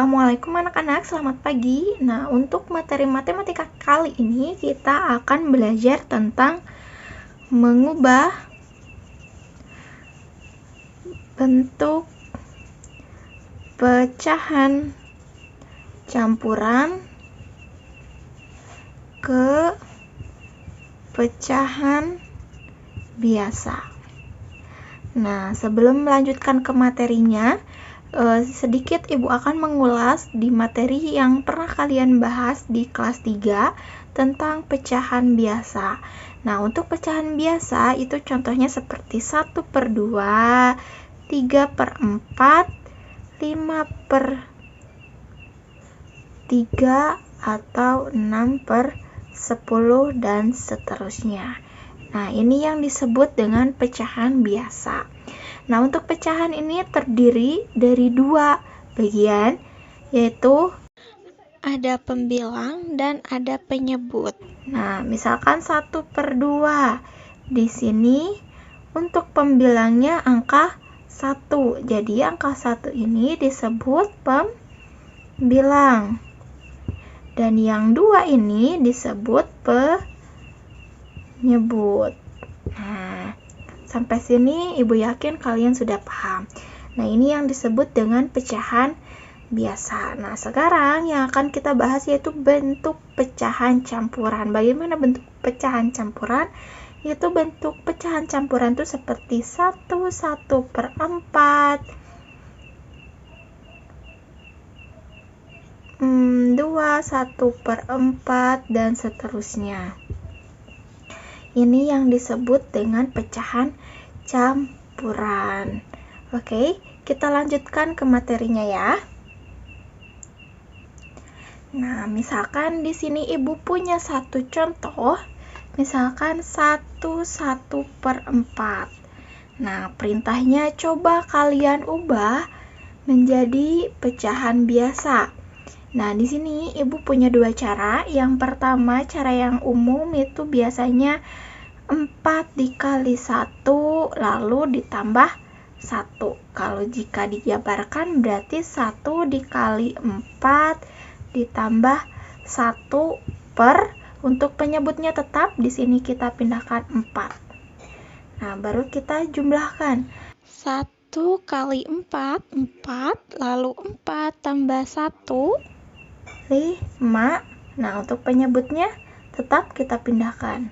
Assalamualaikum anak-anak, selamat pagi. Nah, untuk materi matematika kali ini kita akan belajar tentang mengubah bentuk pecahan campuran ke pecahan biasa. Nah, sebelum melanjutkan ke materinya, sedikit Ibu akan mengulas di materi yang pernah kalian bahas di kelas 3 tentang pecahan biasa. Nah, untuk pecahan biasa itu contohnya seperti 1/2, 3/4, 5/3, atau 6/10, dan seterusnya. Nah, ini yang disebut dengan pecahan biasa. Nah, untuk pecahan ini terdiri dari 2 bagian, yaitu ada pembilang dan ada penyebut. Nah, misalkan 1/2. Di sini untuk pembilangnya angka 1. Jadi angka 1 ini disebut pembilang. Dan yang 2 ini disebut penyebut. Nah, sampai sini Ibu yakin kalian sudah paham. Nah, ini yang disebut dengan pecahan biasa. Nah, sekarang yang akan kita bahas yaitu bentuk pecahan campuran. Bagaimana bentuk pecahan campuran? Yaitu bentuk pecahan campuran itu seperti 1/4, 2 1/4, dan seterusnya. Ini yang disebut dengan pecahan campuran. Oke, kita lanjutkan ke materinya ya. Nah, misalkan di sini Ibu punya satu contoh, misalkan 1/4. Nah, perintahnya coba kalian ubah menjadi pecahan biasa. Nah, di sini Ibu punya 2 cara. Yang pertama, cara yang umum itu biasanya 4 dikali 1 lalu ditambah 1. Kalau jika dijabarkan berarti 1 dikali 4 ditambah 1 per, untuk penyebutnya tetap di sini kita pindahkan 4. Nah, baru kita jumlahkan. 1 kali 4, 4, lalu 4 tambah 1, 5. Nah, untuk penyebutnya tetap kita pindahkan.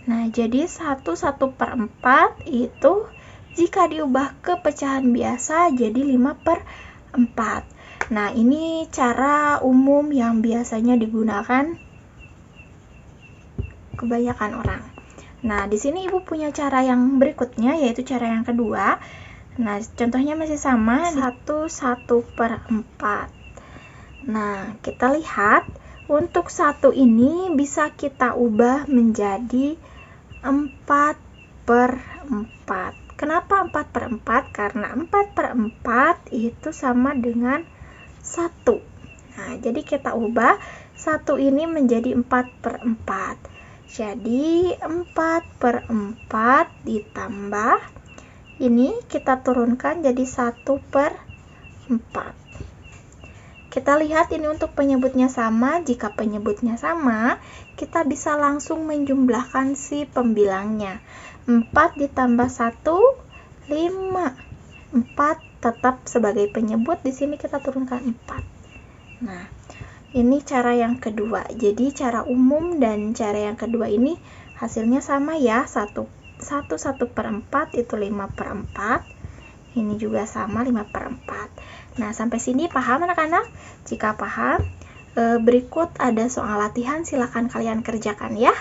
Nah, jadi 1/4 itu jika diubah ke pecahan biasa jadi 5/4. Nah, ini cara umum yang biasanya digunakan kebanyakan orang. Nah, di sini Ibu punya cara yang berikutnya, yaitu cara yang kedua. Nah, contohnya masih sama, 1/4. Nah, kita lihat untuk 1 ini bisa kita ubah menjadi 4/4. Kenapa 4/4? Karena 4/4 itu sama dengan 1. Nah, jadi kita ubah 1 ini menjadi 4/4. Jadi 4/4 ditambah ini kita turunkan jadi 1/4. Kita lihat ini untuk penyebutnya sama. Jika penyebutnya sama, kita bisa langsung menjumlahkan si pembilangnya. 4 ditambah 1, 5. 4 tetap sebagai penyebut, di sini kita turunkan 4. Nah, ini cara yang kedua. Jadi cara umum dan cara yang kedua ini hasilnya sama ya. 1/4 itu 5/4. Ini juga sama 5/4. Nah, sampai sini paham anak-anak? Jika paham, berikut ada soal latihan, silakan kalian kerjakan ya.